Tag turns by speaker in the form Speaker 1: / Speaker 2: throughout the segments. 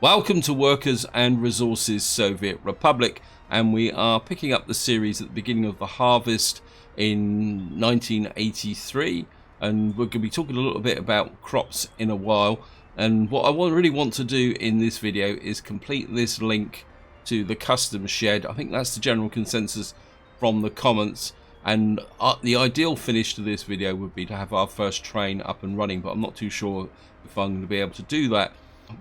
Speaker 1: Welcome to Workers and Resources Soviet Republic, and we are picking up the series at the beginning of the harvest in 1983, and we're going to be talking a little bit about crops in a while. And what I really want to do in this video is complete this link to the custom shed. I think that's the general consensus from the comments, and the ideal finish to this video would be to have our first train up and running, but I'm not too sure if I'm going to be able to do that.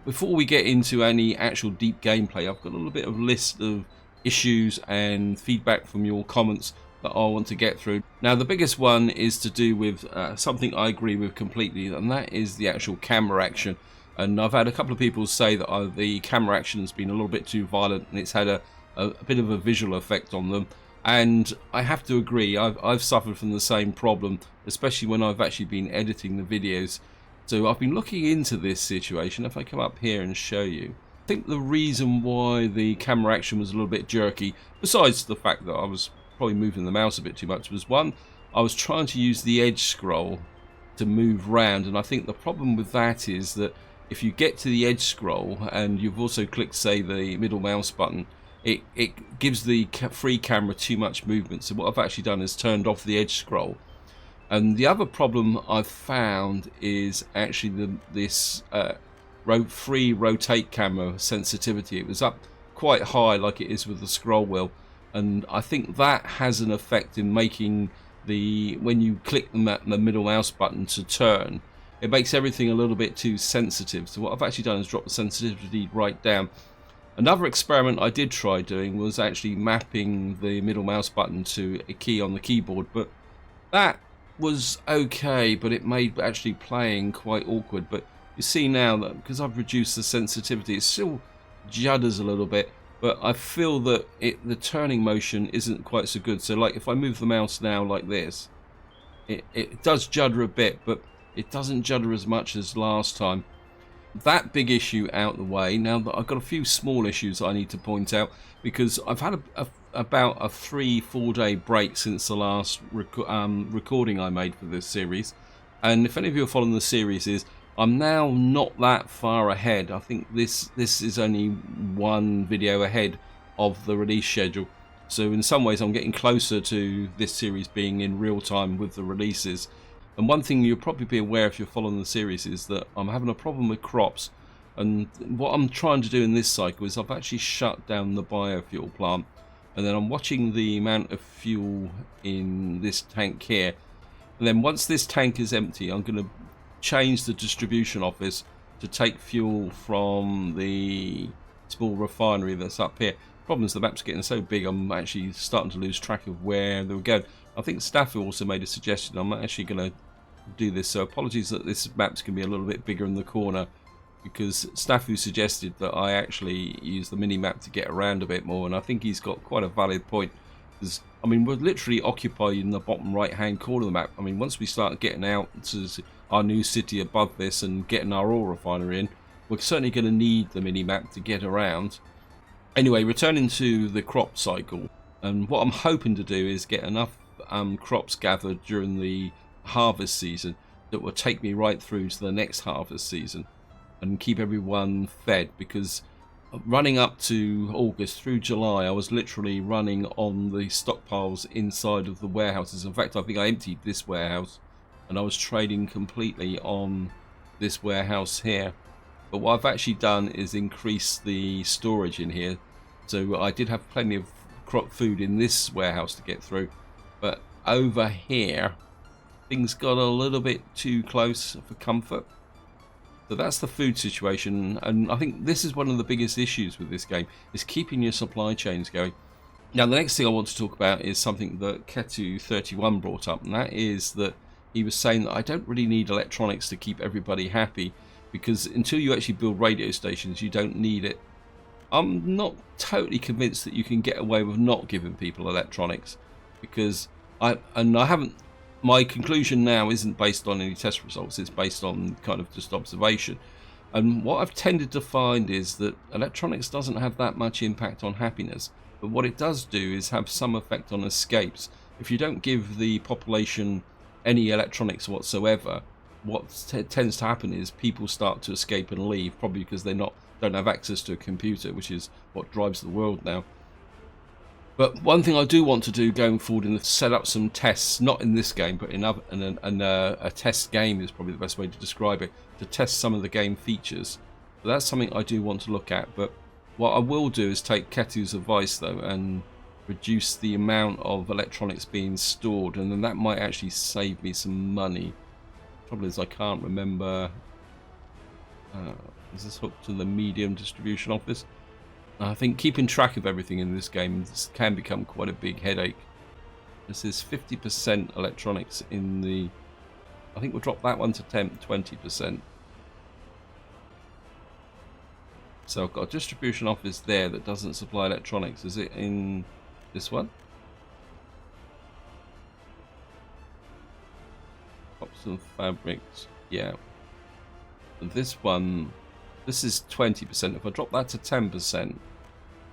Speaker 1: Before we get into any actual deep gameplay, I've got a little bit of list of issues and feedback from your comments that I want to get through. Now, the biggest one is to do with something I agree with completely, and that is the actual camera action. And I've had a couple of people say that the camera action has been a little bit too violent and it's had a bit of a visual effect on them. And I have to agree, I've suffered from the same problem, especially when I've actually been editing the videos. So I've been looking into this situation. If I come up here and show you, I think the reason why the camera action was a little bit jerky, besides the fact that I was probably moving the mouse a bit too much, was one, I was trying to use the edge scroll to move round, and I think the problem with that is that if you get to the edge scroll and you've also clicked, say, the middle mouse button, it gives the free camera too much movement. So what I've actually done is turned off the edge scroll. And the other problem I've found is actually this free rotate camera sensitivity. It was up quite high like it is with the scroll wheel, and I think that has an effect in making when you click the middle mouse button to turn, it makes everything a little bit too sensitive. So what I've actually done is drop the sensitivity right down. Another experiment I did try doing was actually mapping the middle mouse button to a key on the keyboard, but that was okay, but it made actually playing quite awkward. But you see now that because I've reduced the sensitivity, it still judders a little bit, but I feel that the turning motion isn't quite so good. So like if I move the mouse now like this, it does judder a bit, but it doesn't judder as much as last time. That big issue out the way. Now that I've got a few small issues I need to point out, because I've had about a 3-4 day break since the last recording I made for this series, and if any of you are following the series, I'm now not that far ahead. I think this is only one video ahead of the release schedule, so in some ways I'm getting closer to this series being in real time with the releases. And one thing you'll probably be aware if you're following the series is that I'm having a problem with crops, and what I'm trying to do in this cycle is I've actually shut down the biofuel plant, and then I'm watching the amount of fuel in this tank here, and then once this tank is empty, I'm going to change the distribution office to take fuel from the small refinery that's up here. Problem is the map's getting so big I'm actually starting to lose track of where they were going. I think staff also made a suggestion. I'm actually going to do this, so apologies that this map's going to be a little bit bigger in the corner, because Staffu suggested that I actually use the mini-map to get around a bit more, and I think he's got quite a valid point, because I mean we're literally occupying the bottom right hand corner of the map. I mean once we start getting out to our new city above this and getting our oil refinery in, we're certainly going to need the mini-map to get around. Anyway, returning to the crop cycle, and what I'm hoping to do is get enough crops gathered during the harvest season that will take me right through to the next harvest season and keep everyone fed, because running up to August through July I was literally running on the stockpiles inside of the warehouses. In fact, I think I emptied this warehouse and I was trading completely on this warehouse here. But what I've actually done is increase the storage in here, so I did have plenty of crop food in this warehouse to get through, but over here things got a little bit too close for comfort. So that's the food situation, and I think this is one of the biggest issues with this game, is keeping your supply chains going. Now the next thing I want to talk about is something that Ketu31 brought up, and that is that he was saying that I don't really need electronics to keep everybody happy, because until you actually build radio stations you don't need it. I'm not totally convinced that you can get away with not giving people electronics, because my conclusion now isn't based on any test results, it's based on kind of just observation. And what I've tended to find is that electronics doesn't have that much impact on happiness, but what it does do is have some effect on escapes. If you don't give the population any electronics whatsoever, what tends to happen is people start to escape and leave, probably because they're not don't have access to a computer, which is what drives the world now. But one thing I do want to do going forward is set up some tests, not in this game, but in a test game is probably the best way to describe it, to test some of the game features. So that's something I do want to look at. But what I will do is take Ketu's advice, though, and reduce the amount of electronics being stored, and then that might actually save me some money. The trouble is I can't remember. Is this hooked to the medium distribution office? I think keeping track of everything in this game can become quite a big headache. This is 50% electronics in the... I think we'll drop that one to 20%. So I've got a distribution office there that doesn't supply electronics. Is it in this one? Pops and fabrics. Yeah. And this one... This is 20%. If I drop that to 10%,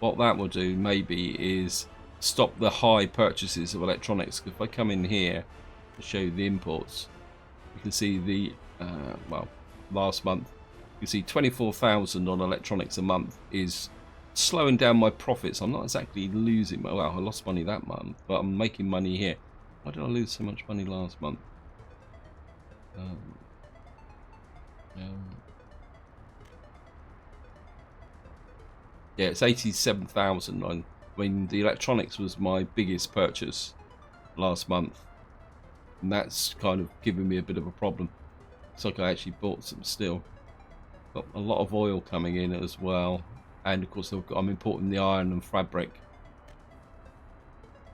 Speaker 1: what that will do maybe is stop the high purchases of electronics. If I come in here to show you the imports, you can see the, well, last month, you can see 24,000 on electronics a month is slowing down my profits. I'm not exactly losing, well, I lost money that month, but I'm making money here. Why did I lose so much money last month? Yeah, it's 87,000. I mean, the electronics was my biggest purchase last month, and that's kind of giving me a bit of a problem. Looks like I actually bought some steel. Got a lot of oil coming in as well, and of course I'm importing the iron and fabric.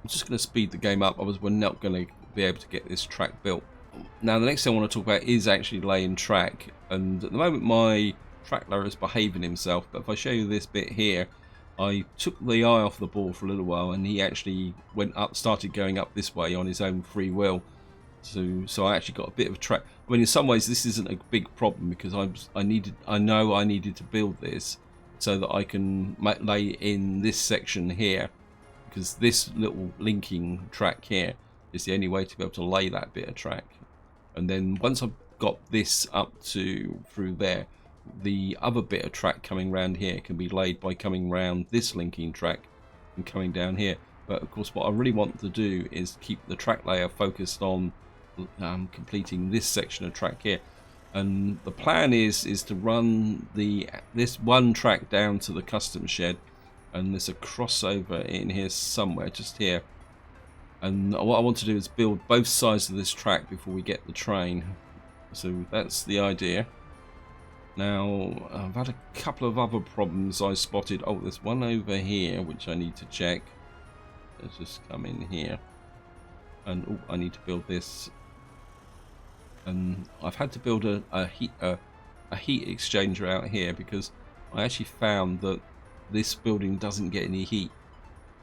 Speaker 1: I'm just going to speed the game up. We're not going to be able to get this track built. Now, the next thing I want to talk about is actually laying track, and at the moment my track layer is behaving himself, but if I show you this bit here, I took the eye off the ball for a little while and he actually went up, started going up this way on his own free will. So I actually got a bit of a track. I mean, in some ways this isn't a big problem because I know I needed to build this so that I can lay in this section here, because this little linking track here is the only way to be able to lay that bit of track. And then once I've got this up to through there, the other bit of track coming round here can be laid by coming round this linking track and coming down here. But of course what I really want to do is keep the track layer focused on completing this section of track here. And the plan is to run this one track down to the custom shed, and there's a crossover in here somewhere, just here. And what I want to do is build both sides of this track before we get the train. So that's the idea. Now, I've had a couple of other problems I spotted. Oh, there's one over here which I need to check. Let's just come in here. And oh, I need to build this. And I've had to build a heat exchanger out here because I actually found that this building doesn't get any heat.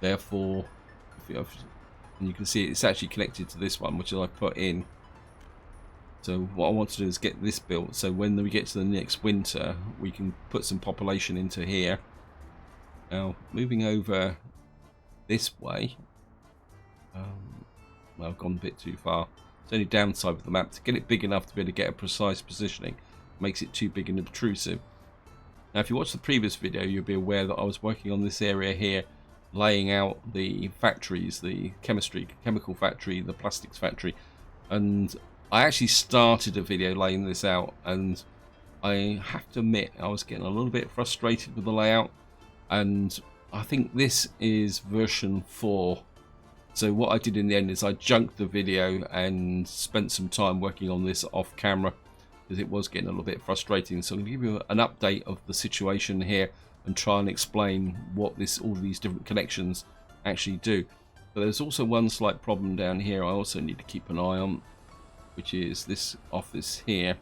Speaker 1: Therefore, and you can see it's actually connected to this one, which I put in. So what I want to do is get this built, so when we get to the next winter, we can put some population into here. Now, moving over this way, well, I've gone a bit too far. It's only downside with the map, to get it big enough to be able to get a precise positioning, makes it too big and obtrusive. Now, if you watched the previous video, you'll be aware that I was working on this area here, laying out the factories, the chemical factory, the plastics factory, and I actually started a video laying this out, and I have to admit I was getting a little bit frustrated with the layout, and I think this is version 4. So what I did in the end is I junked the video and spent some time working on this off camera because it was getting a little bit frustrating. So I'm going to give you an update of the situation here and try and explain what all these different connections actually do. But there's also one slight problem down here I also need to keep an eye on, which is this office here.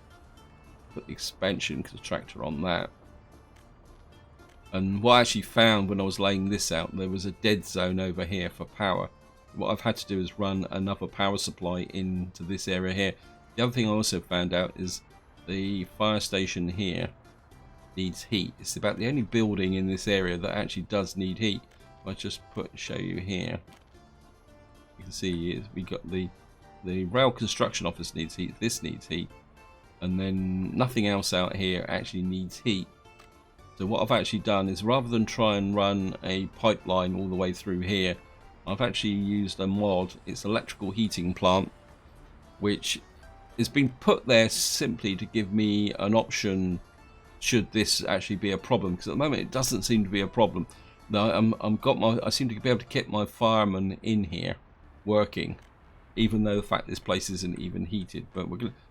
Speaker 1: Put the expansion contractor on that. And what I actually found when I was laying this out, there was a dead zone over here for power. What I've had to do is run another power supply into this area here. The other thing I also found out is the fire station here needs heat. It's about the only building in this area that actually does need heat. If I just show you here, you can see we got the rail construction office needs heat, this needs heat, and then nothing else out here actually needs heat. So what I've actually done is, rather than try and run a pipeline all the way through here, I've actually used a mod. It's electrical heating plant, which is being put there simply to give me an option should this actually be a problem, because at the moment it doesn't seem to be a problem. Now I seem to be able to keep my firemen in here working, even though the fact this place isn't even heated. But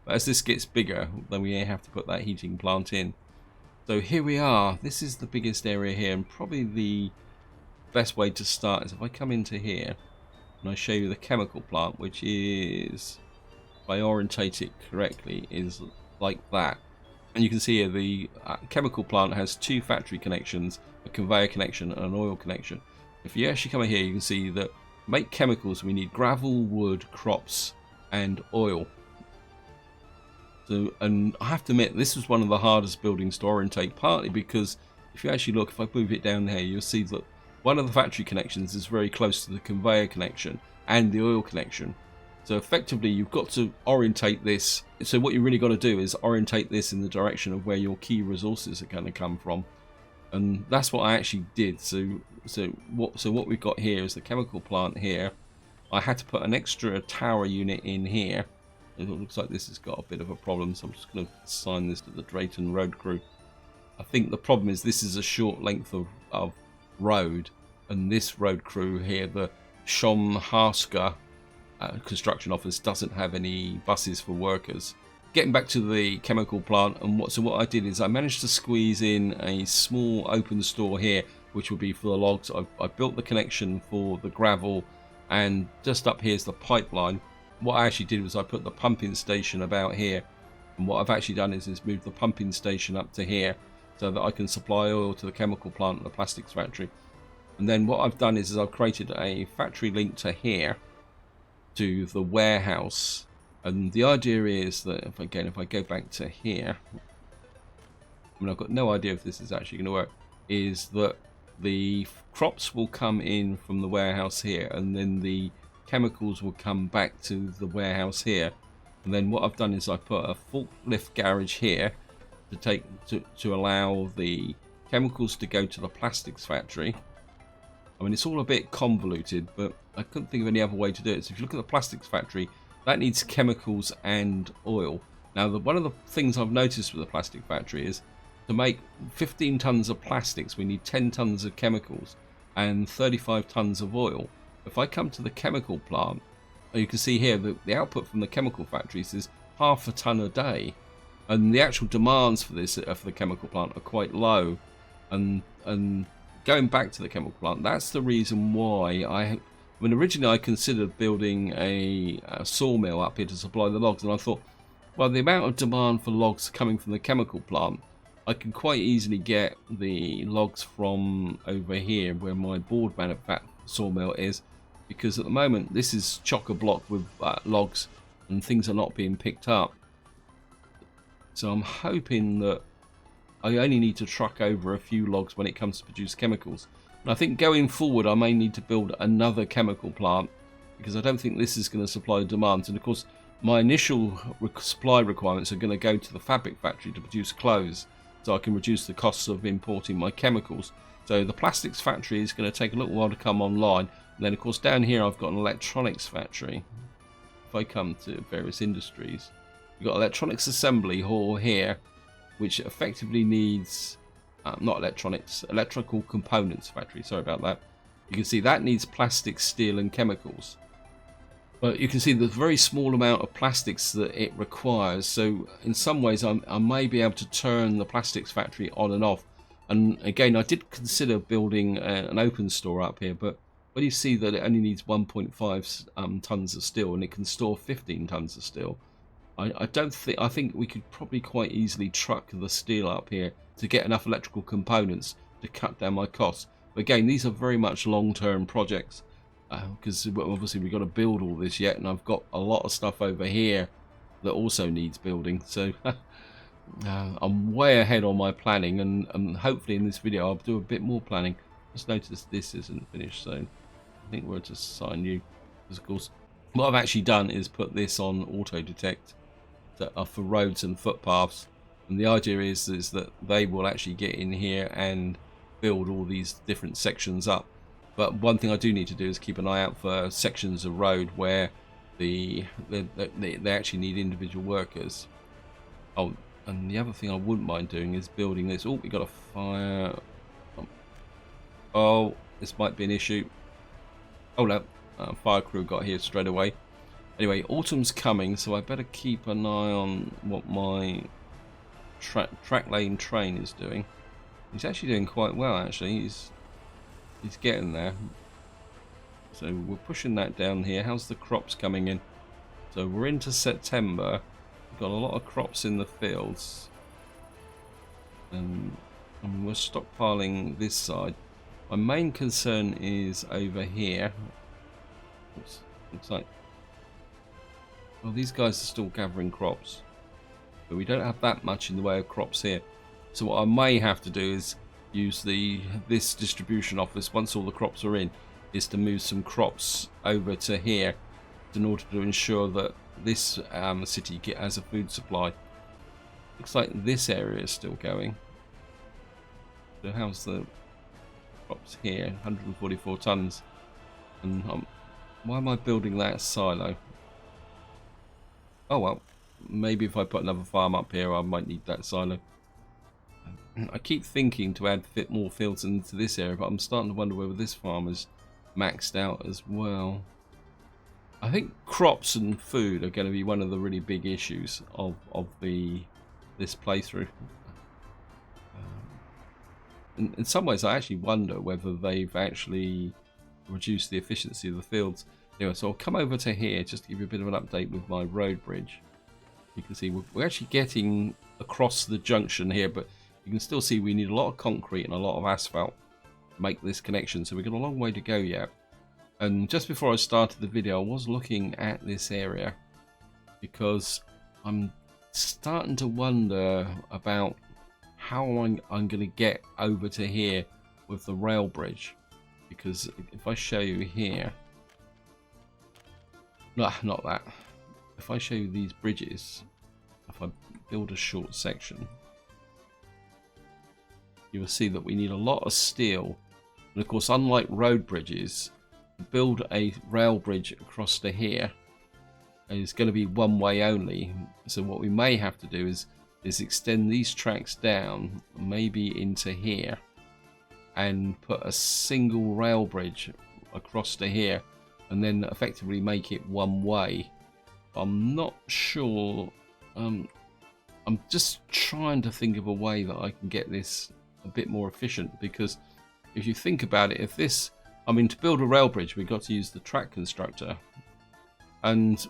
Speaker 1: as this gets bigger, then we have to put that heating plant in. So here we are. This is the biggest area here, and probably the best way to start is if I come into here and I show you the chemical plant, which is, if I orientate it correctly, is like that. And you can see here the chemical plant has two factory connections, a conveyor connection and an oil connection. If you actually come in here, you can see that to make chemicals we need gravel, wood, crops and oil. So, and I have to admit, this was one of the hardest buildings to orientate, partly because if you actually look, if I move it down here, you'll see that one of the factory connections is very close to the conveyor connection and the oil connection. So effectively you've got to orientate this. So what you really got to do is orientate this in the direction of where your key resources are going to come from. And that's what I actually did. So what we've got here is the chemical plant here. I had to put an extra tower unit in here. It looks like this has got a bit of a problem, so I'm just going to assign this to the Drayton road crew. I think the problem is this is a short length of road, and this road crew here, the Shomharska construction office, doesn't have any buses for workers. Getting back to the chemical plant, and what I did is I managed to squeeze in a small open store here, which would be for the logs. I built the connection for the gravel, and just up here is the pipeline. What I actually did was I put the pumping station about here, and what I've actually done is moved the pumping station up to here so that I can supply oil to the chemical plant and the plastics factory. And then what I've done is I've created a factory link to here, to the warehouse. And the idea is that if I go back to here, I mean, I've got no idea if this is actually going to work, is that the crops will come in from the warehouse here, and then the chemicals will come back to the warehouse here. And then what I've done is I put a forklift garage here to allow the chemicals to go to the plastics factory. I mean, it's all a bit convoluted, but I couldn't think of any other way to do it. So if you look at the plastics factory, that needs chemicals and oil. Now, one of the things I've noticed with the plastic factory is to make 15 tons of plastics, we need 10 tons of chemicals and 35 tons of oil. If I come to the chemical plant, you can see here that the output from the chemical factories is half a ton a day, and the actual demands for this for the chemical plant are quite low. And going back to the chemical plant, that's the reason why I mean, originally I considered building a sawmill up here to supply the logs, and I thought, well, the amount of demand for logs coming from the chemical plant, I can quite easily get the logs from over here where my board manufacturing sawmill is, because at the moment this is chock-a-block with logs and things are not being picked up. So I'm hoping that I only need to truck over a few logs when it comes to produce chemicals. And I think going forward I may need to build another chemical plant, because I don't think this is going to supply the demands. And of course my initial supply requirements are going to go to the fabric factory to produce clothes, so I can reduce the costs of importing my chemicals. So the plastics factory is going to take a little while to come online. And then of course down here I've got an electronics factory. If I come to various industries, we've got electronics assembly hall here, which effectively needs not electronics, electrical components factory, sorry about that. You can see that needs plastic, steel and chemicals, but you can see the very small amount of plastics that it requires. So in some ways I may be able to turn the plastics factory on and off. And again, I did consider building an open store up here, but when you see that it only needs 1.5 tons of steel and it can store 15 tons of steel, I think we could probably quite easily truck the steel up here to get enough electrical components to cut down my costs. But again, these are very much long-term projects, because obviously we've got to build all this yet, and I've got a lot of stuff over here that also needs building. So I'm way ahead on my planning, and hopefully in this video I'll do a bit more planning. Just notice this isn't finished, so I think we'll just assign you, because of course what I've actually done is put this on auto detect for roads and footpaths, And the idea is that they will actually get in here and build all these different sections up. But one thing I do need to do is keep an eye out for sections of road where they actually need individual workers. Oh, and the other thing I wouldn't mind doing is building this. Oh, we got a fire. Oh, this might be an issue. Oh no, fire crew got here straight away. Anyway, autumn's coming, so I better keep an eye on what my track lane train is doing. He's actually doing quite well, actually. He's getting there. So we're pushing that down here. How's the crops coming in? So we're into September. We've got a lot of crops in the fields. And we're stockpiling this side. My main concern is over here. Oops, looks like... Well, these guys are still gathering crops. But we don't have that much in the way of crops here. So what I may have to do is use this distribution office, once all the crops are in, is to move some crops over to here in order to ensure that this city has a food supply. Looks like this area is still going. So how's the crops here? 144 tons. And why am I building that silo? Oh well, maybe if I put another farm up here, I might need that silo. I keep thinking to add more fields into this area, but I'm starting to wonder whether this farm is maxed out as well. I think crops and food are going to be one of the really big issues of this playthrough. In some ways, I actually wonder whether they've actually reduced the efficiency of the fields. Anyway, so I'll come over to here just to give you a bit of an update with my road bridge. You can see we're actually getting across the junction here, but you can still see we need a lot of concrete and a lot of asphalt to make this connection, so we've got a long way to go yet. And just before I started the video, I was looking at this area because I'm starting to wonder about how I'm going to get over to here with the rail bridge. Because if I show you here, no, not that. If I show you these bridges, if I build a short section, you will see that we need a lot of steel. And of course, unlike road bridges, to build a rail bridge across to here is going to be one way only. So what we may have to do is extend these tracks down, maybe into here, and put a single rail bridge across to here, and then effectively make it one way. I'm not sure. I'm just trying to think of a way that I can get this a bit more efficient, because if you think about it, if this, I mean, to build a rail bridge, we've got to use the track constructor, and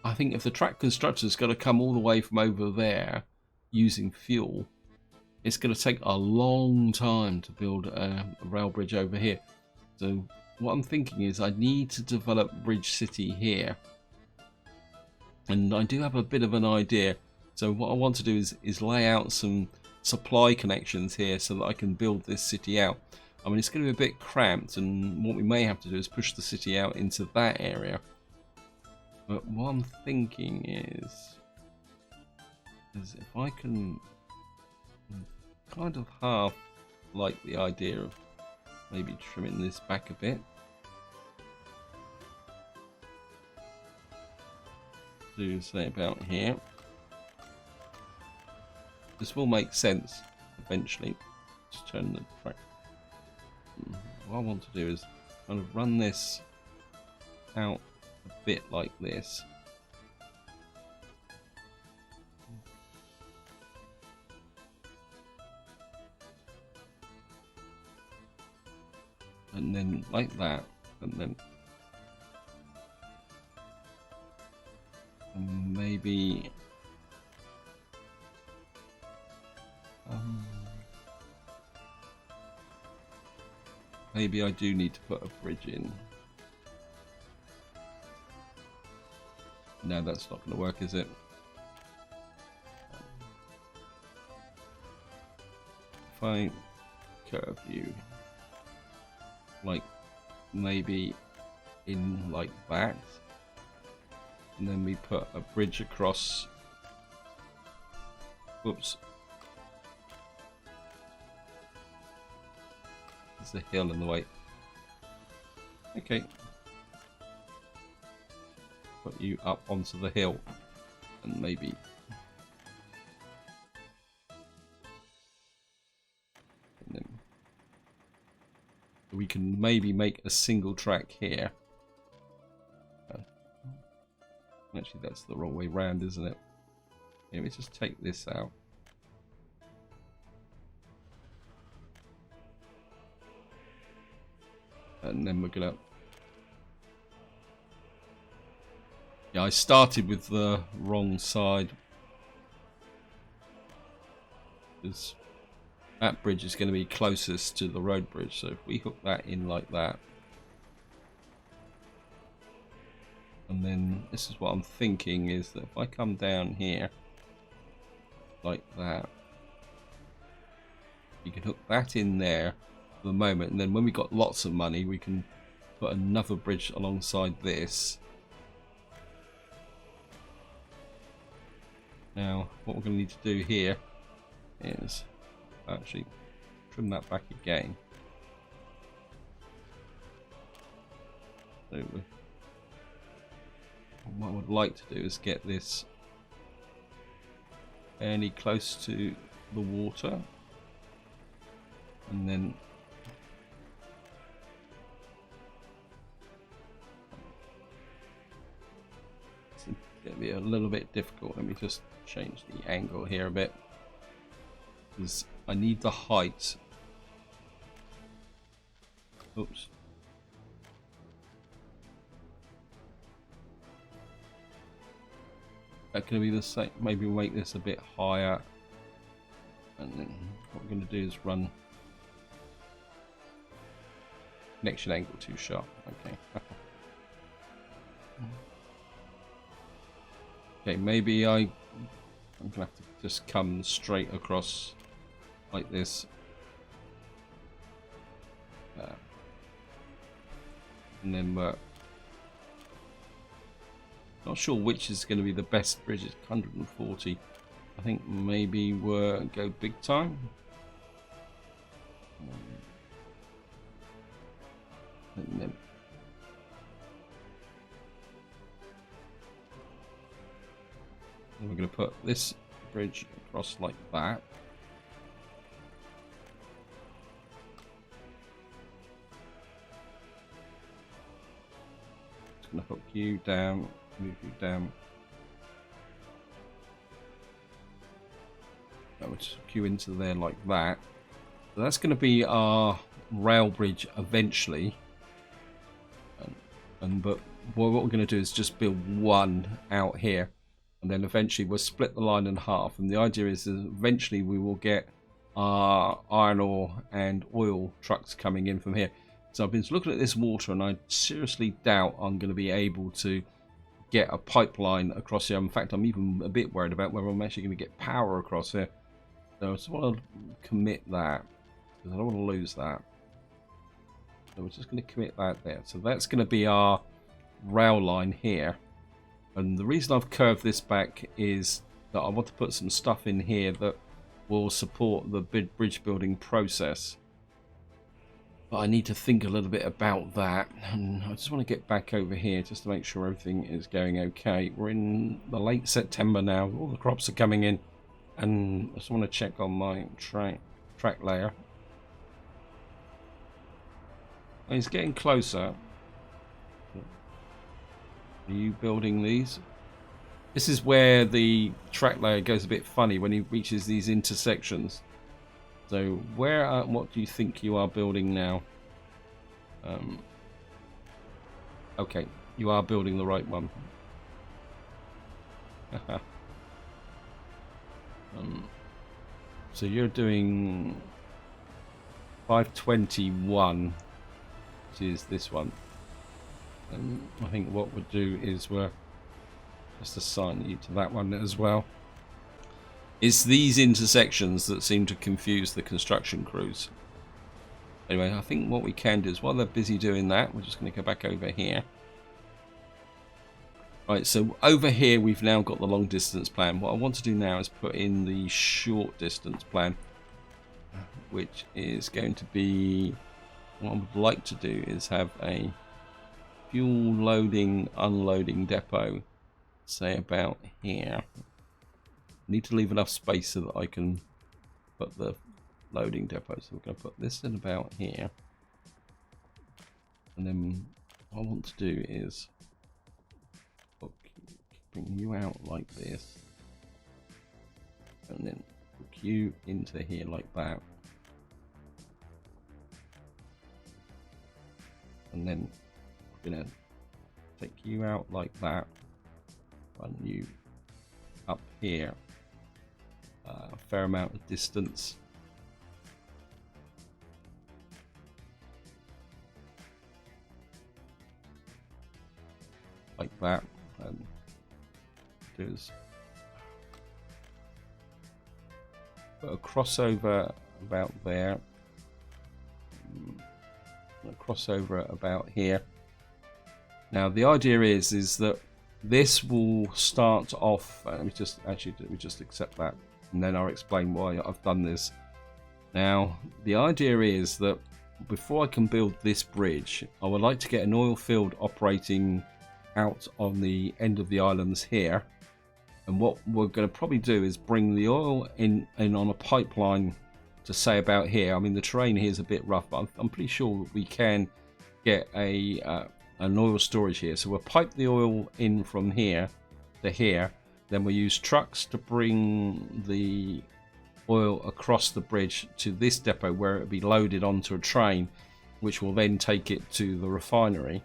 Speaker 1: I think if the track constructor's got to come all the way from over there using fuel, it's going to take a long time to build a rail bridge over here. So what I'm thinking is I need to develop Bridge City here, and I do have a bit of an idea. So what I want to do is lay out some supply connections here so that I can build this city out. I mean, it's going to be a bit cramped, and what we may have to do is push the city out into that area. But what I'm thinking is if I can kind of half like the idea of maybe trimming this back a bit. Do say about here. This will make sense eventually. Just turn the track. What I want to do is kind of run this out a bit like this. And then like that, and then maybe maybe I do need to put a bridge in. No, that's not going to work, is it? If I curve you like maybe in like that, and then we put a bridge across Whoops. There's a hill in the way. Okay. Put you up onto the hill. And maybe... And then we can maybe make a single track here. Actually, that's the wrong way round, isn't it? Let me just take this out. And then we're gonna... Yeah, I started with the wrong side. Because that bridge is going to be closest to the road bridge. So if we hook that in like that. And then this is what I'm thinking is that if I come down here like that, you can hook that in there for the moment, and then when we got lots of money we can put another bridge alongside this. Now what we're going to need to do here is actually trim that back again. So what I would like to do is get this fairly close to the water, and then it's going to be a little bit difficult. Let me just change the angle here a bit, because I need the height. Oops. That can be the same. Maybe we'll make this a bit higher, and then what we're going to do is run connection angle too sharp. Okay. Okay, maybe I'm going to have to just come straight across like this. And then we're not sure which is going to be the best bridge. It's 140. I think maybe we'll go big time. And then we're going to put this bridge across like that. Just going to hook you down. Move you down. That would just hook you into there like that. So that's going to be our rail bridge eventually. But what we're going to do is just build one out here, and then eventually we'll split the line in half. And the idea is that eventually we will get our iron ore and oil trucks coming in from here. So I've been looking at this water, and I seriously doubt I'm going to be able to get a pipeline across here. In fact, I'm even a bit worried about whether I'm actually going to get power across here. So I just want to commit that, because I don't want to lose that. So we're just going to commit that there. So that's going to be our rail line here. And the reason I've curved this back is that I want to put some stuff in here that will support the bridge building process. But I need to think a little bit about that, and I just want to get back over here just to make sure everything is going okay. We're in the late September now, all the crops are coming in, and I just want to check on my track layer. And it's getting closer. Are you building these? This is where the track layer goes a bit funny when he reaches these intersections. So what do you think you are building now? Okay, you are building the right one. So you're doing 521, which is this one. And I think what we'll do is we'll just assign you to that one as well. It's these intersections that seem to confuse the construction crews. Anyway, I think what we can do is while they're busy doing that, we're just going to go back over here. Right, so over here we've now got the long distance plan. What I want to do now is put in the short distance plan, which is going to be, what I would like to do is have a fuel loading unloading depot, say about here. Need to leave enough space so that I can put the loading depot. So we're going to put this in about here, and then what I want to do is bring you out like this, and then hook you into here like that, and then we're going to take you out like that, run you up here a fair amount of distance, like that, and is put a crossover about there, a crossover about here. Now the idea is that this will start off, let me just accept that, and then I'll explain why I've done this. Now the idea is that before I can build this bridge, I would like to get an oil field operating out on the end of the islands here. And what we're going to probably do is bring the oil in on a pipeline to say about here. I mean, the terrain here is a bit rough, but I'm pretty sure we can get an oil storage here. So we'll pipe the oil in from here to here. Then we'll use trucks to bring the oil across the bridge to this depot where it'll be loaded onto a train, which will then take it to the refinery.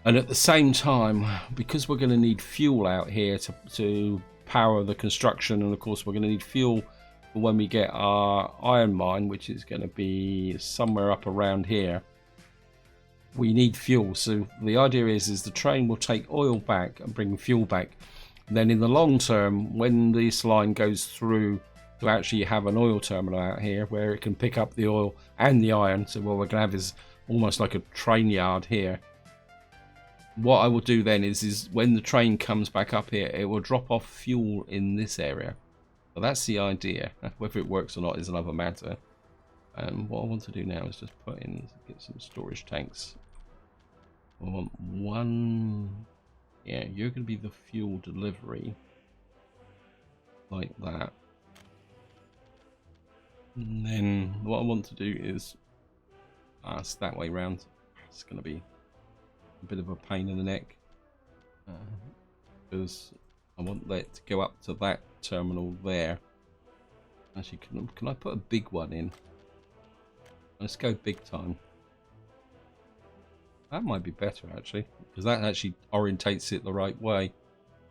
Speaker 1: And at the same time, because we're going to need fuel out here to power the construction, and of course we're going to need fuel for when we get our iron mine, which is going to be somewhere up around here, we need fuel. So the idea is the train will take oil back and bring fuel back. And then in the long term, when this line goes through to actually have an oil terminal out here where it can pick up the oil and the iron, so what we're going to have is almost like a train yard here. What I will do then is when the train comes back up here, it will drop off fuel in this area. So that's the idea. Whether it works or not is another matter. And what I want to do now is just get some storage tanks. I want one. Yeah, you're going to be the fuel delivery, like that. And then what I want to do is it's that way round. It's going to be a bit of a pain in the neck because I want that to go up to that terminal there. Actually, can I put a big one in? Let's go big time. That might be better actually, because that actually orientates it the right way.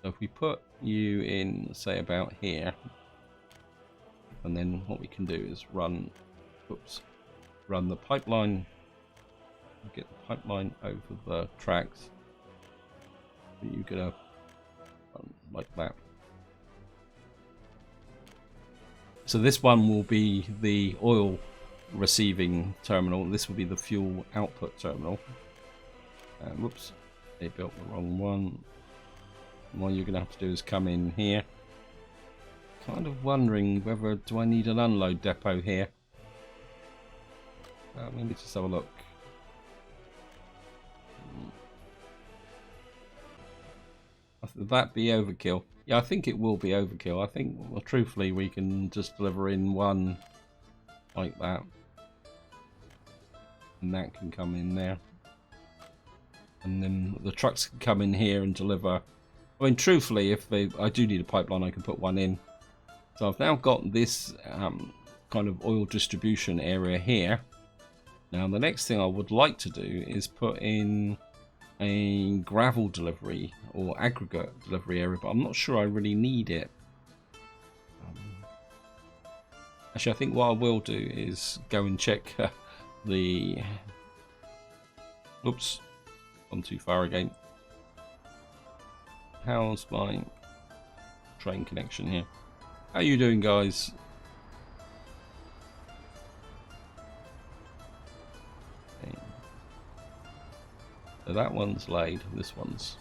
Speaker 1: So if we put you in, say about here, and then what we can do is run the pipeline. Get the pipeline over the tracks. You're gonna run like that. So this one will be the oil receiving terminal. This will be the fuel output terminal. Whoops, they built the wrong one. And what you're gonna have to do is come in here. Kind of wondering whether do I need an unload depot here. Let me just have a look. Would that be overkill? Yeah, I think it will be overkill. I think, well, truthfully, we can just deliver in one like that, and that can come in there, and then the trucks can come in here and deliver. I mean, truthfully, I do need a pipeline, I can put one in. So I've now got this kind of oil distribution area here. Now the next thing I would like to do is put in a gravel delivery or aggregate delivery area, but I'm not sure I really need it. Actually, I think what I will do is go and check the... Oops, gone too far again. How's my train connection here? How you doing, guys? So that one's laid, this one's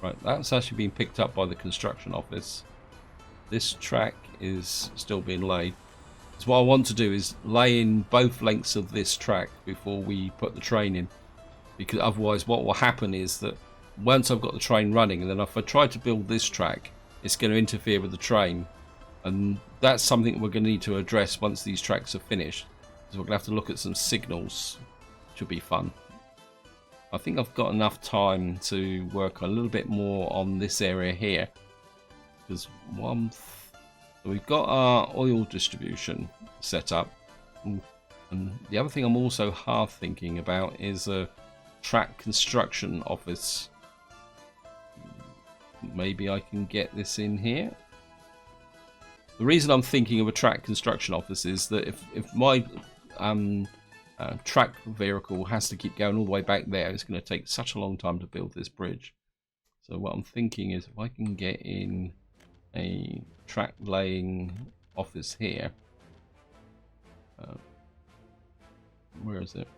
Speaker 1: Right, that's actually been picked up by the construction office. This track is still being laid. So what I want to do is lay in both lengths of this track before we put the train in, because otherwise what will happen is that once I've got the train running, and then if I try to build this track, it's going to interfere with the train, and that's something we're going to need to address once these tracks are finished. So we're going to have to look at some signals, which will be fun. I think I've got enough time to work a little bit more on this area here, because we've got our oil distribution set up, and the other thing I'm also half thinking about is a track construction office. Maybe I can get this in here. The reason I'm thinking of a track construction office is that if my track vehicle has to keep going all the way back there, it's going to take such a long time to build this bridge. So what I'm thinking is if I can get in a track laying office here. Where is it?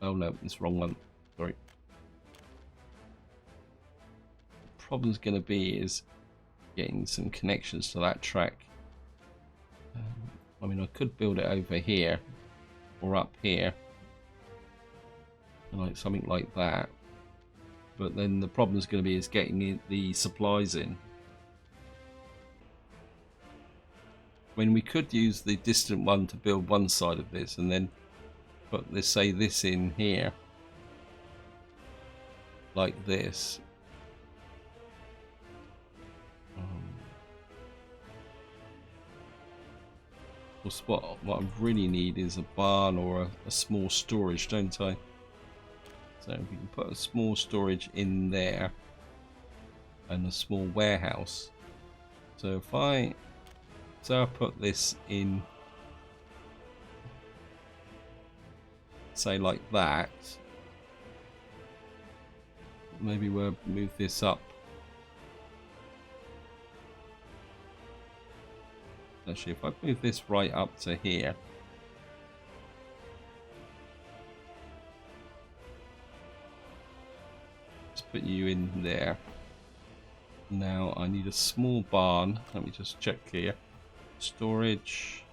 Speaker 1: Oh no, it's the wrong one. Sorry. The problem's going to be is getting some connections to that track. I mean, I could build it over here or up here, like something like that. But then the problem is going to be is getting the supplies in. I mean, we could use the distant one to build one side of this, and then put this, say, this in here, like this. What I really need is a barn or a small storage, don't I? So we can put a small storage in there and a small warehouse. So if I put this in, say like that, maybe we'll move this up. Actually, if I move this right up to here, just put you in there. Now I need a small barn. Let me just check here. Storage,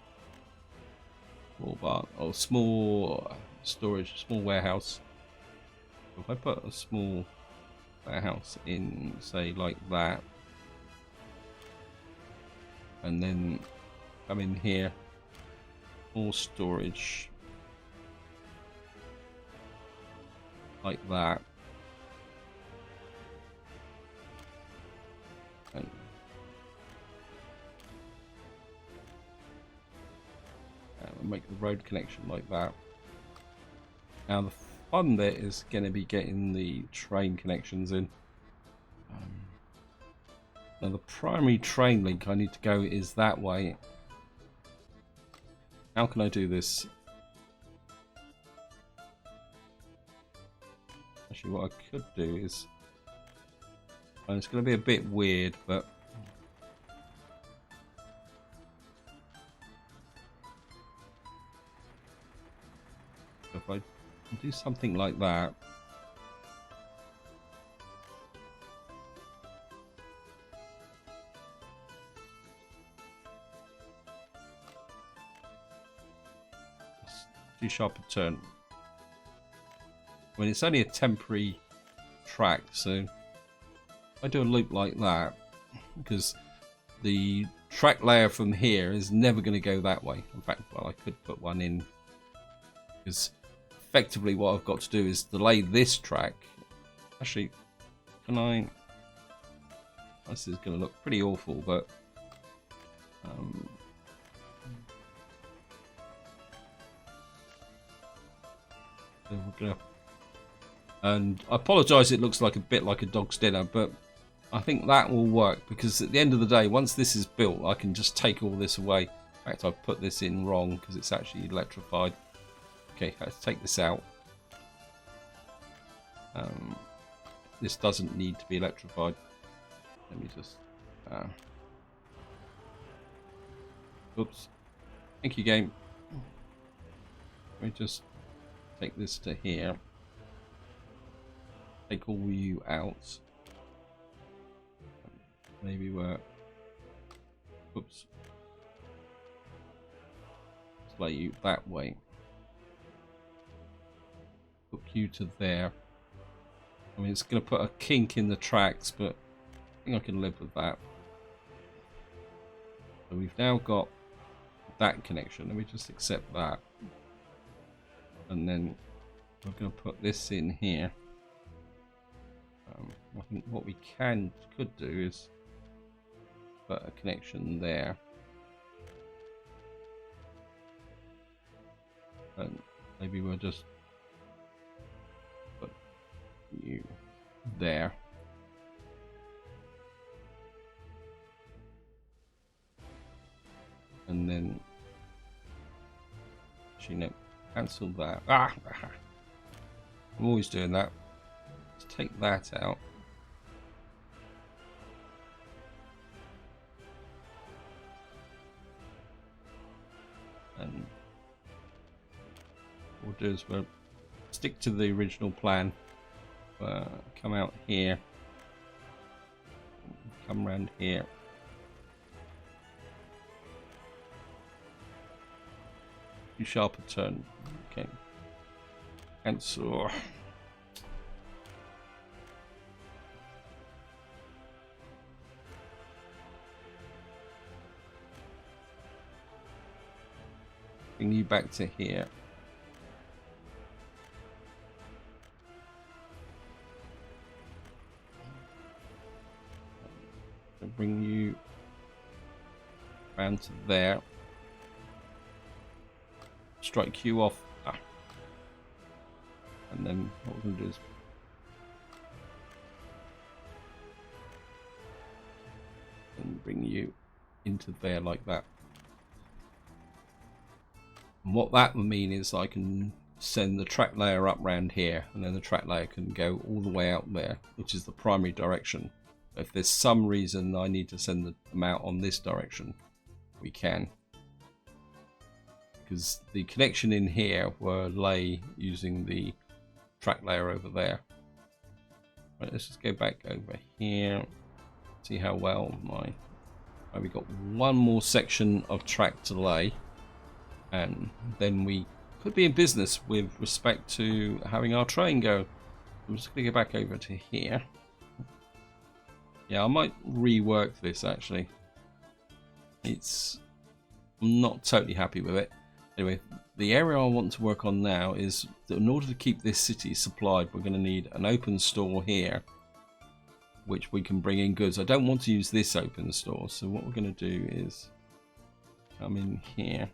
Speaker 1: small barn, oh, small storage, small warehouse. If I put a small warehouse in, say like that, and then come in here, more storage, like that, and make the road connection like that. Now the fun bit is going to be getting the train connections in. Now the primary train link I need to go is that way. How can I do this? Actually, what I could do is, and it's going to be a bit weird, but if I do something like that, too sharp a turn. I mean, it's only a temporary track, so I do a loop like that, because the track layer from here is never going to go that way. In fact, well, I could put one in, because effectively what I've got to do is delay this track. Actually, can I? This is going to look pretty awful, but we're gonna, and I apologise, it looks like a bit like a dog's dinner, but I think that will work, because at the end of the day, once this is built, I can just take all this away. In fact, I've put this in wrong because it's actually electrified. Okay, let's take this out. This doesn't need to be electrified. Let me just oops, thank you, game. Let me just take this to here, take all you out, maybe we're, oops, play you that way. Hook you to there. I mean, it's going to put a kink in the tracks, but I think I can live with that. So we've now got that connection. Let me just accept that. And then we're going to put this in here. I think what we could do is put a connection there. And maybe we'll just put you there. And then actually no, cancel that. I'm always doing that. Let's take that out. And what we'll do is we'll stick to the original plan. Come out here. Come around here. You sharper turn. Okay. Cancel. Bring you back to here. And bring you round to there. Strike Q off. And then what we're going to do is and bring you into there like that. And what that will mean is I can send the track layer up round here, and then the track layer can go all the way out there, which is the primary direction. If there's some reason I need to send them out on this direction, we can. Because the connection in here were lay using the track layer over there. Right, let's just go back over here. See how well we got one more section of track to lay, and then we could be in business with respect to having our train go. I'm just going to go back over to here. Yeah, I might rework this actually. I'm not totally happy with it. Anyway, the area I want to work on now is that in order to keep this city supplied, we're going to need an open store here, which we can bring in goods. I don't want to use this open store, so what we're going to do is come in here,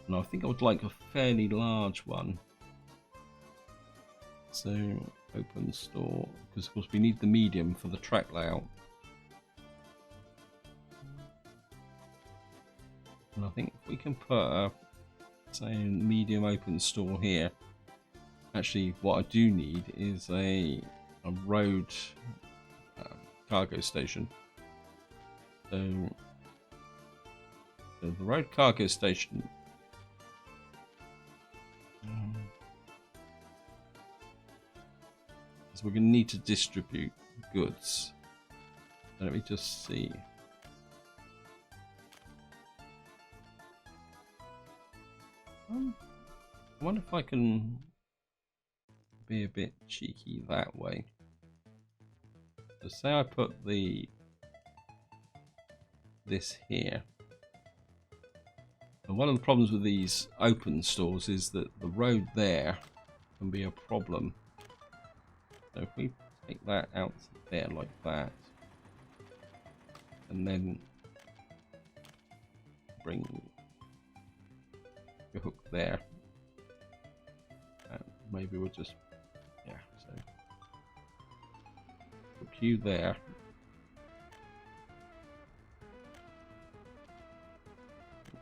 Speaker 1: and I think I would like a fairly large one. So open store, because of course we need the medium for the track layout. And I think if we can put a say medium open store here. Actually, what I do need is a road cargo station. So the road cargo station is we're going to need to distribute goods. Let me just see. I wonder if I can be a bit cheeky that way. So say I put this here. And one of the problems with these open stores is that the road there can be a problem. So if we take that out there like that, and then bring the hook there, and maybe we'll just, yeah, so hook you there.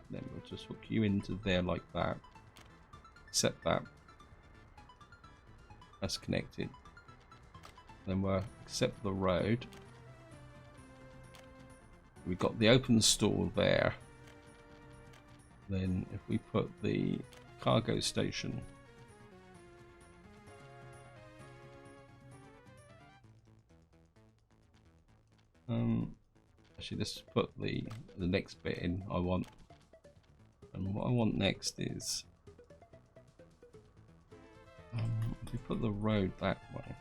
Speaker 1: Then we'll just hook you into there like that. Set that. That's connected. Then we'll accept the road. We've got the open store there. Then if we put the cargo station Actually, let's put the next bit in I want. And what I want next is if we put the road that way.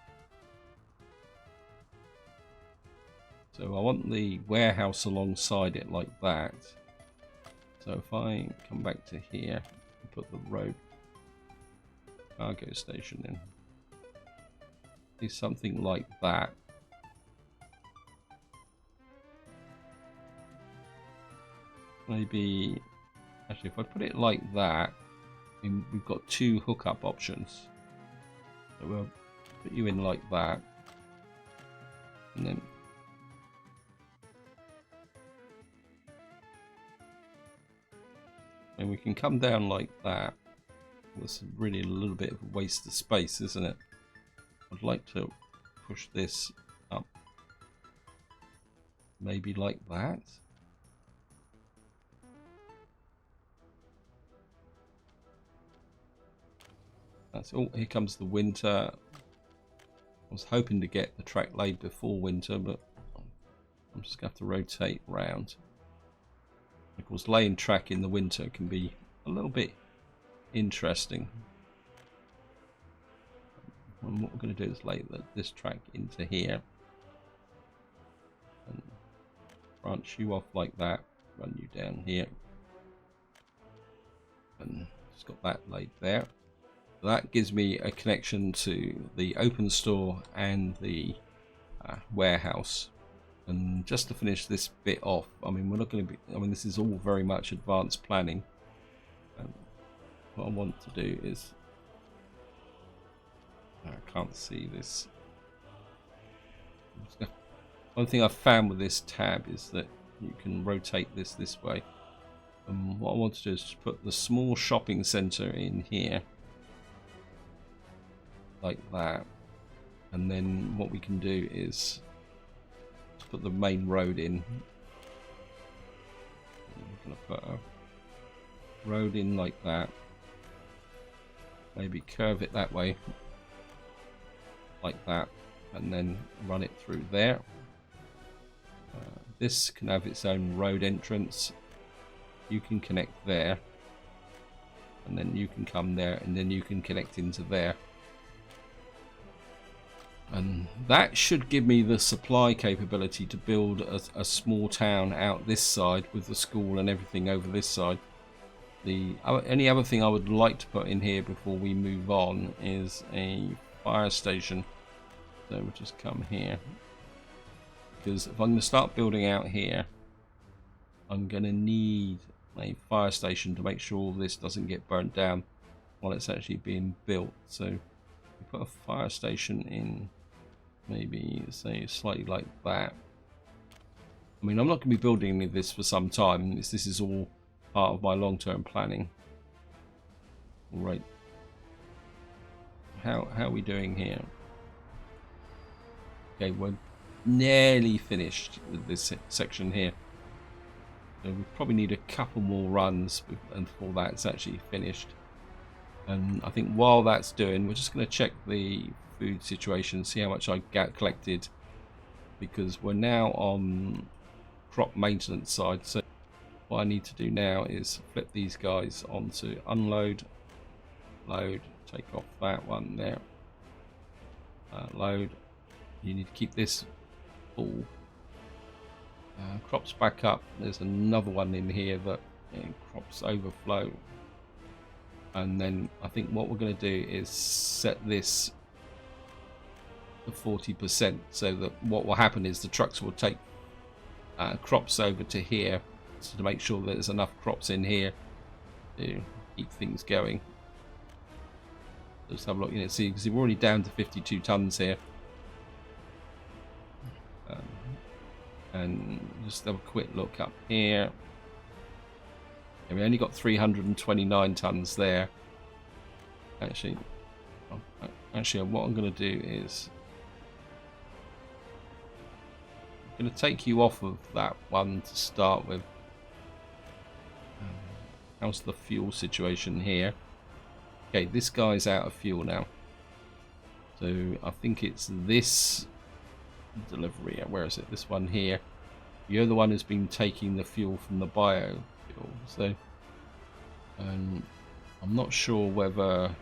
Speaker 1: So I want the warehouse alongside it like that. So if I come back to here and put the road cargo station in, do something like that. Maybe, actually, if I put it like that, we've got two hookup options. So we'll put you in like that, and then we can come down like that. That's really a little bit of a waste of space, isn't it? I'd like to push this up, maybe like that. That's all. Here comes the winter. I was hoping to get the track laid before winter, but I'm just going to have to rotate round. Of course, laying track in the winter can be a little bit interesting. And what we're going to do is lay this track into here and branch you off like that, run you down here, and just got that laid there. That gives me a connection to the open store and the warehouse. And just to finish this bit off, I mean, we're not going to be, I mean, this is all very much advanced planning. What I want to do is, I can't see this. One thing I've found with this tab is that you can rotate this way. And what I want to do is just put the small shopping center in here, like that. And then what we can do is put the main road in. I'm going to put a road in like that. Maybe curve it that way, like that, and then run it through there. This can have its own road entrance. You can connect there, and then you can come there, and then you can connect into there. And that should give me the supply capability to build a small town out this side with the school and everything over this side. The only other thing I would like to put in here before we move on is a fire station. So we'll just come here, because if I'm going to start building out here, I'm going to need a fire station to make sure all this doesn't get burnt down while it's actually being built. So we put a fire station in, maybe say slightly like that. I mean, I'm not going to be building any of this for some time. This is all part of my long-term planning. Right. How are we doing here? Okay, we're nearly finished with this section here. So we probably need a couple more runs before that's actually finished. And I think while that's doing, we're just going to check the food situation, see how much I collected, because we're now on crop maintenance side. So what I need to do now is flip these guys onto unload, load, take off that one there, load. You need to keep this full. Crops back up. There's another one in here that crops overflow. And then I think what we're going to do is set this to 40%, so that what will happen is the trucks will take crops over to here, so to make sure that there's enough crops in here to keep things going. Let's have a look. You know, see, because we're already down to 52 tons here. And just have a quick look up here. And we only got 329 tons there. Actually, what I'm going to do is I'm going to take you off of that one to start with. How's the fuel situation here? Okay, this guy's out of fuel now. So I think it's this delivery. Where is it? This one here. You're the one who's been taking the fuel from the biofuel. So, I'm not sure whether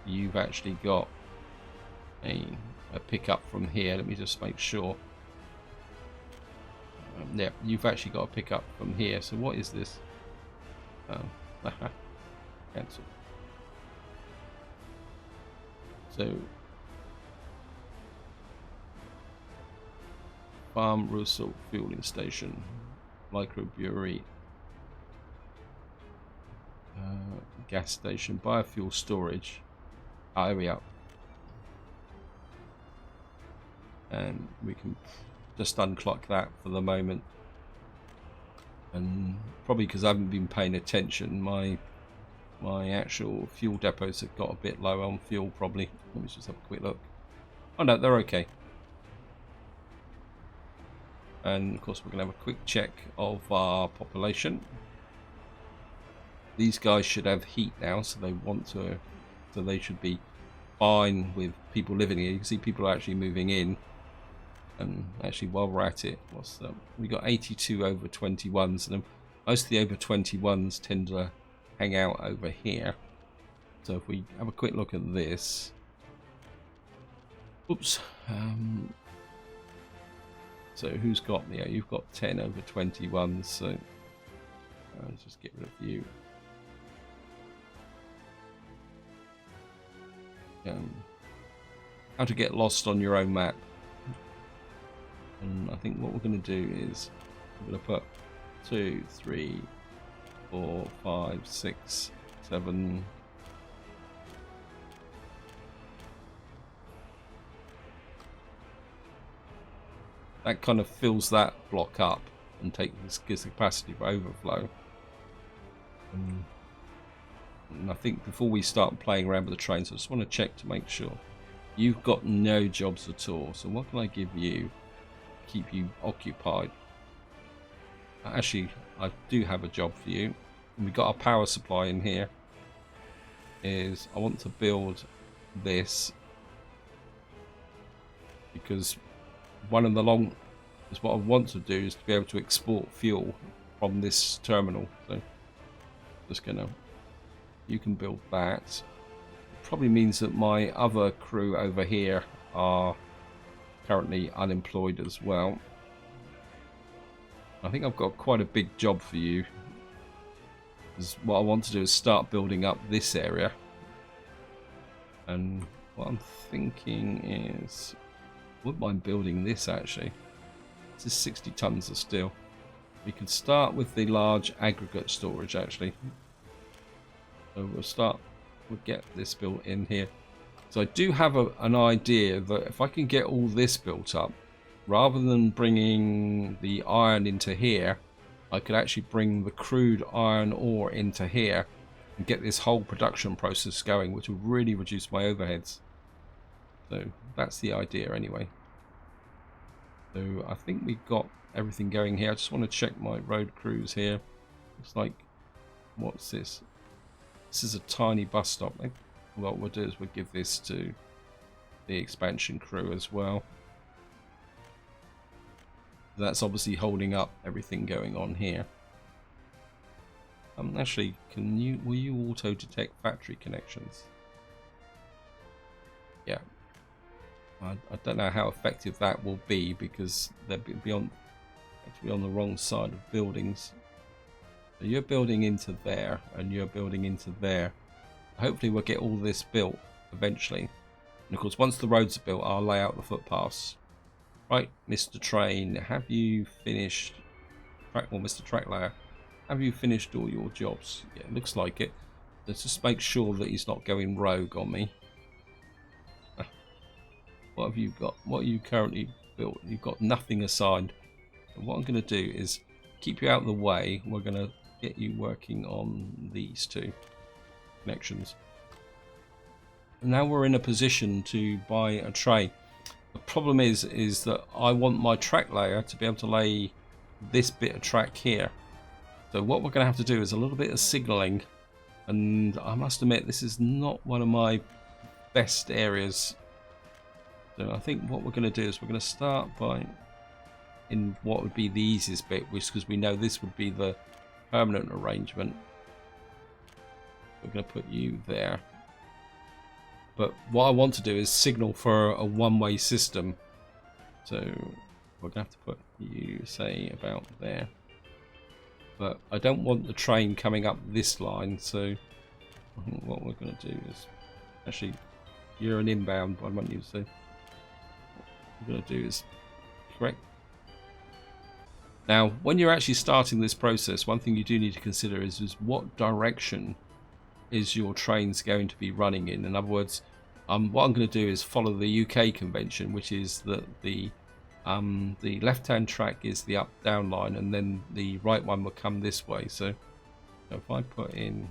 Speaker 1: you've actually got a pickup from here. Let me just make sure. Yeah, you've actually got a pickup from here. So what is this? Oh, cancel. So, farm Russell fueling station, microbrewery, gas station, biofuel storage. Ah, here we are. And we can just unclock that for the moment. And probably because I haven't been paying attention, my actual fuel depots have got a bit low on fuel probably. Let me just have a quick look. Oh no, they're okay. And of course we're going to have a quick check of our population. These guys should have heat now, so they should be fine with people living here. You can see people are actually moving in. And actually, while we're at it, we got 82 over 21s, and most of the over 21s tend to hang out over here. So if we have a quick look at this, oops. So who's got? Yeah, you've got 10 over 21s. So let's just get rid of you. How to get lost on your own map. And I think what we're going to do is we're going to put 2, 3, 4, 5, 6, 7. That kind of fills that block up and gives the capacity for overflow. And I think before we start playing around with the trains, I just want to check to make sure you've got no jobs at all. So what can I give you? Keep you occupied. Actually, I do have a job for you. We've got our power supply in here. I want to build this because what I want to do is to be able to export fuel from this terminal. So just you can build that. Probably means that my other crew over here are currently unemployed as well. I think I've got quite a big job for you, because what I want to do is start building up this area. And what I'm thinking is, I wouldn't mind building this actually. This is 60 tons of steel. We can start with the large aggregate storage actually. So we'll get this built in here. So I do have an idea that if I can get all this built up, rather than bringing the iron into here, I could actually bring the crude iron ore into here and get this whole production process going, which would really reduce my overheads. So that's the idea anyway. So I think we've got everything going here. I just want to check my road crews here. Looks like, what's this? This is a tiny bus stop. What we'll do is we'll give this to the expansion crew as well. That's obviously holding up everything going on here. Actually, will you auto detect factory connections? Yeah. I don't know how effective that will be because they're actually on the wrong side of buildings. So you're building into there and you're building into there. Hopefully we'll get all this built eventually. And of course, once the roads are built, I'll lay out the footpaths. Right, Mr. Train, have you finished? Mr. Track Layer, have you finished all your jobs? Yeah, it looks like it. Let's just make sure that he's not going rogue on me. What have you got? What are you currently built? You've got nothing assigned. So what I'm going to do is keep you out of the way. We're going to get you working on these two connections. And now we're in a position to buy a train. The problem is that I want my track layer to be able to lay this bit of track here. So what we're going to have to do is a little bit of signaling, and I must admit this is not one of my best areas. So I think what we're going to do is we're going to start by in what would be the easiest bit, which because we know this would be the permanent arrangement. We're going to put you there. But what I want to do is signal for a one-way system. So we're going to have to put you, say, about there. But I don't want the train coming up this line, so what we're going to do is... Actually, you're an inbound one, aren't you? So what we're going to do is correct. Now, when you're actually starting this process, one thing you do need to consider is what direction is your trains going to be running in. In other words, what I'm going to do is follow the UK convention, which is that the left-hand track is the up-down line, and then the right one will come this way. So if I put in,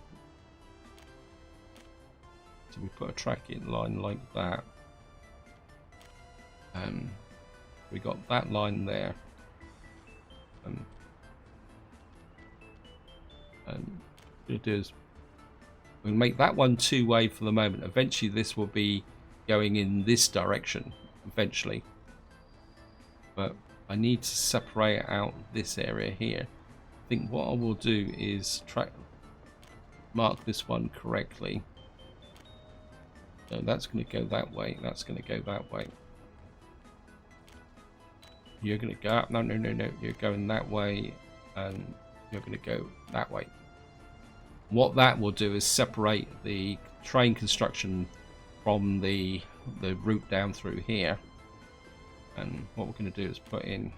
Speaker 1: so we put a track in line like that, and we got that line there, and what we'll do is we'll make that one two-way for the moment. Eventually this will be going in this direction eventually, but I need to separate out this area here. I think what I will do is mark this one correctly. So that's going to go that way, that's going to go that way. You're going to go up, no, you're going that way, and you're going to go that way. What that will do is separate the train construction from the route down through here. And what we're going to do is put in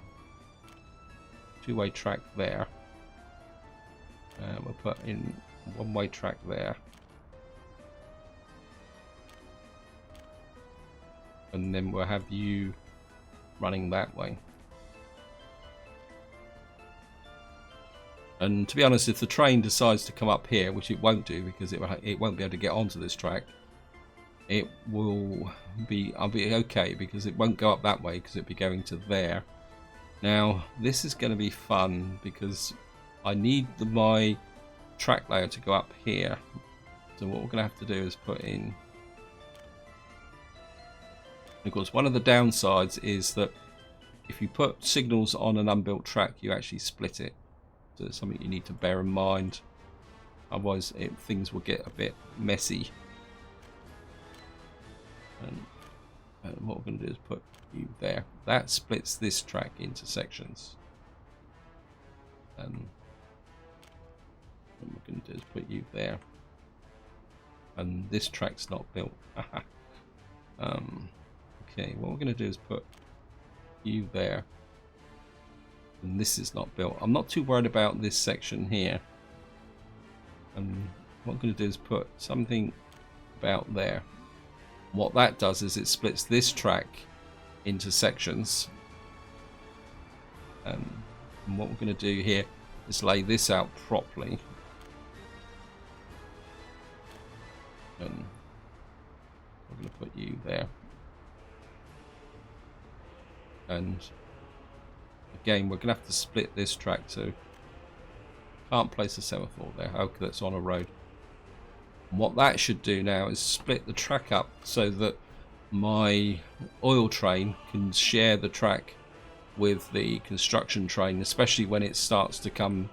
Speaker 1: two-way track there. We'll put in one-way track there. And then we'll have you running that way. And to be honest, if the train decides to come up here, which it won't do because it won't be able to get onto this track, it will be, I'll be okay because it won't go up that way because it'll be going to there. Now this is going to be fun because I need my track layer to go up here. So what we're going to have to do is put in, of course, one of the downsides is that if you put signals on an unbuilt track, you actually split it. So it's something you need to bear in mind. Otherwise, things will get a bit messy. And what we're going to do is put you there. That splits this track into sections. And what we're going to do is put you there. And this track's not built. Okay, what we're going to do is put you there. And this is not built. I'm not too worried about this section here. And what I'm going to do is put something about there. What that does is it splits this track into sections. And what we're going to do here is lay this out properly. And we're going to put you there. And again, we're going to have to split this track, so can't place a semaphore there. Okay, that's on a road. And what that should do now is split the track up so that my oil train can share the track with the construction train, especially when it starts to come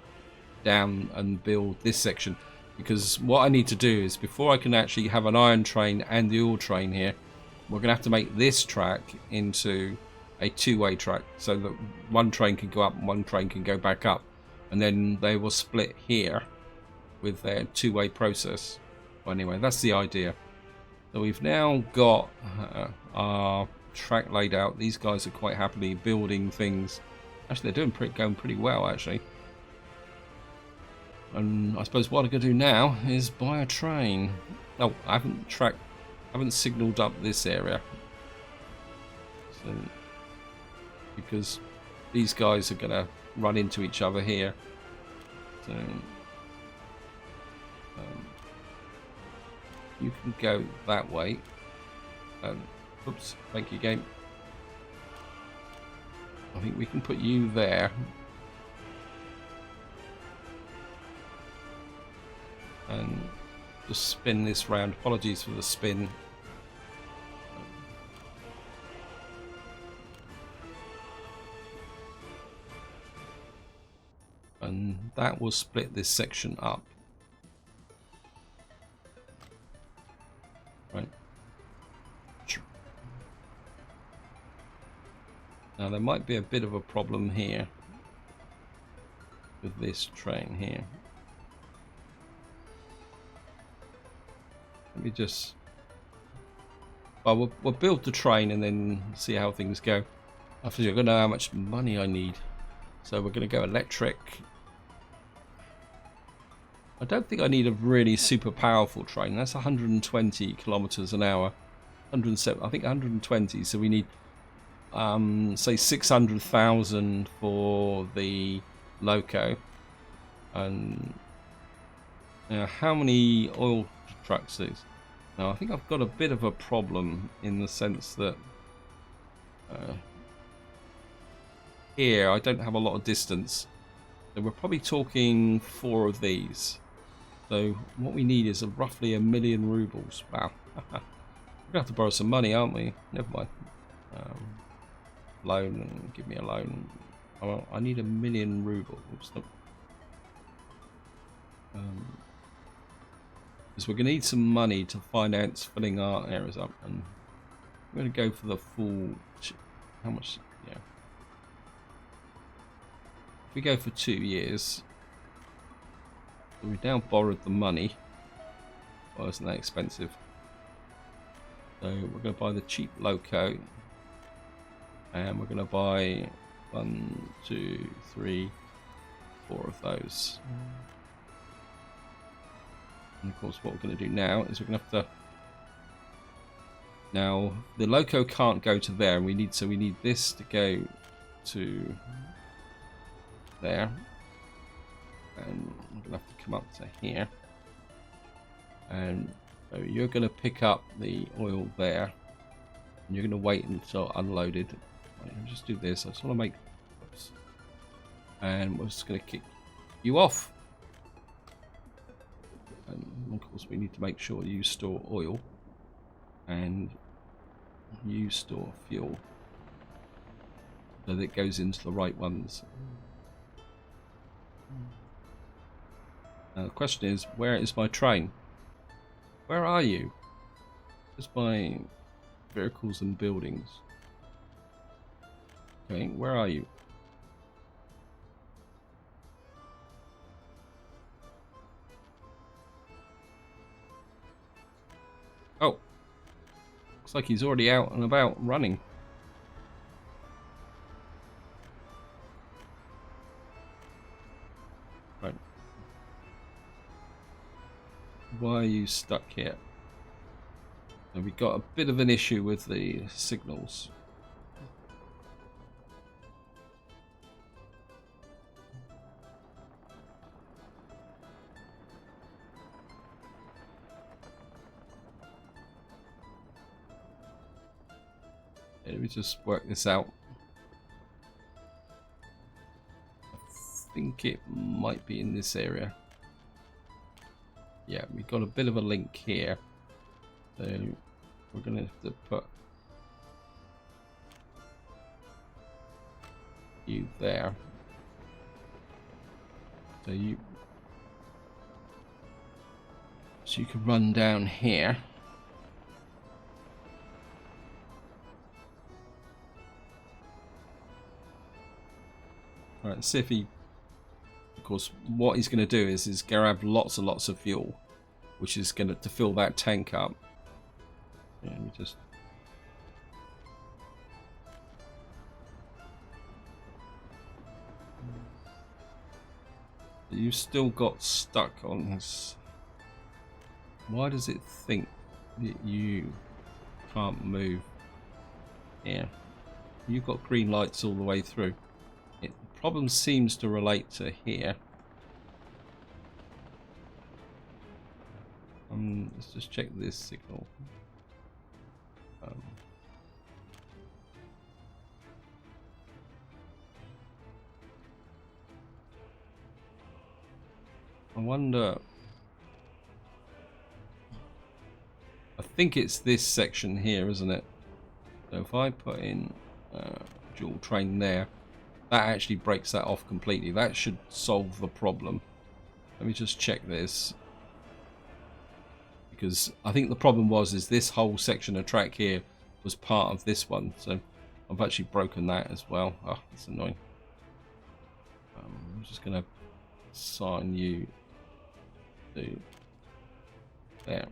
Speaker 1: down and build this section. Because what I need to do is, before I can actually have an iron train and the oil train here, we're going to have to make this track into a two-way track so that one train can go up and one train can go back up, and then they will split here with their two-way process. Well, anyway, that's the idea. So we've now got our track laid out. These guys are quite happily building things. Actually, they're going pretty well, actually. And I suppose what I'm going to do now is buy a train. Oh, I haven't signaled up this area. So, because these guys are going to run into each other here. So you can go that way. Oops, thank you, game. I think we can put you there. And just spin this round. Apologies for the spin. that will split this section up. Right. Now there might be a bit of a problem here with this train here. Let me just... Well, we'll build the train and then see how things go. Obviously, I'm going to know how much money I need. So we're going to go electric. I don't think I need a really super powerful train. That's 120 kilometers an hour. 107, I think 120. So we need, say, 600,000 for the loco. And how many oil trucks is? Now I think I've got a bit of a problem in the sense that here I don't have a lot of distance, so we're probably talking 4 of these. So what we need is roughly 1 million rubles. Wow. We're gonna have to borrow some money, aren't we? Never mind. Loan, give me a loan. Oh, I need 1 million rubles. Because we're going to need some money to finance filling our areas up, and we're going to go for the full. How much? Yeah. If we go for 2 years, so we've now borrowed the money. Well, isn't that expensive? So we're going to buy the cheap loco, and we're going to buy 1, 2, 3, 4 of those. And of course, what we're going to do now is we're going to have to. Now the loco can't go to there, and we need this to go to there, and we're going to have to come up to here, and so you're going to pick up the oil there, and you're going to wait until unloaded. Right, I'll just do this. I just want to make, oops, and we're just going to kick you off. And of course, we need to make sure you store oil and you store fuel so that it goes into the right ones. Now the question is, where is my train? Where are you? Just my vehicles and buildings. Okay, where are you? Oh, looks like he's already out and about running. Right. Why are you stuck here? And we got a bit of an issue with the signals. Let me just work this out. I think it might be in this area. Yeah, we've got a bit of a link here. So we're going to have to put you there. So you can run down here. Right, let's see if he, of course, what he's going to do is grab lots and lots of fuel, which is going to fill that tank up. Yeah, let me just. You still got stuck on this. Why does it think that you can't move here? You've got green lights all the way through. The problem seems to relate to here. Let's just check this signal. I wonder. I think it's this section here, isn't it? So if I put in dual train there, that actually breaks that off completely. That should solve the problem. Let me just check this, because I think the problem was this whole section of track here was part of this one, so I've actually broken that as well. Oh, that's annoying. I'm just gonna assign you to there,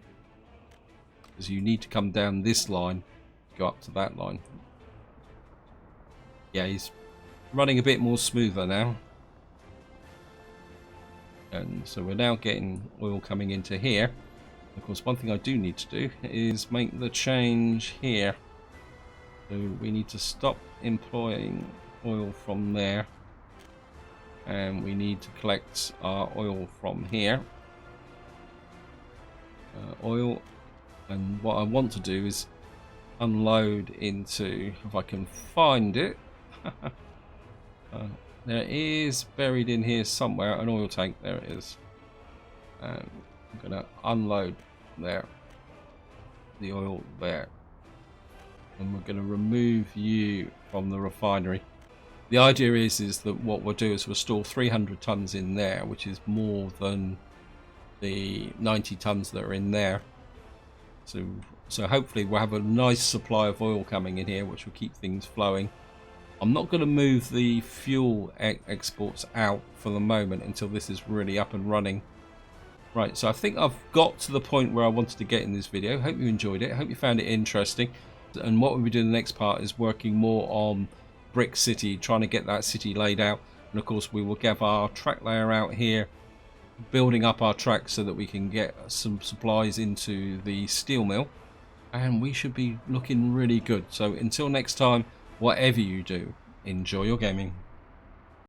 Speaker 1: because you need to come down this line, go up to that line. Yeah, he's running a bit more smoother now. And so we're now getting oil coming into here. Of course, one thing I do need to do is make the change here. So we need to stop employing oil from there. And we need to collect our oil from here. Oil. And what I want to do is unload into, if I can find it. There is buried in here somewhere an oil tank. There it is. I'm gonna unload there, the oil there, and we're gonna remove you from the refinery. The idea is that what we'll do is we'll store 300 tons in there, which is more than the 90 tons that are in there. So hopefully we'll have a nice supply of oil coming in here, which will keep things flowing. I'm not going to move the fuel exports out for the moment until this is really up and running. Right, so I think I've got to the point where I wanted to get in this video. Hope you enjoyed it. Hope you found it interesting. And what we'll be doing in the next part is working more on Brick City, trying to get that city laid out. And of course we will get our track layer out here, building up our tracks so that we can get some supplies into the steel mill. And we should be looking really good. So until next time, whatever you do, enjoy your gaming.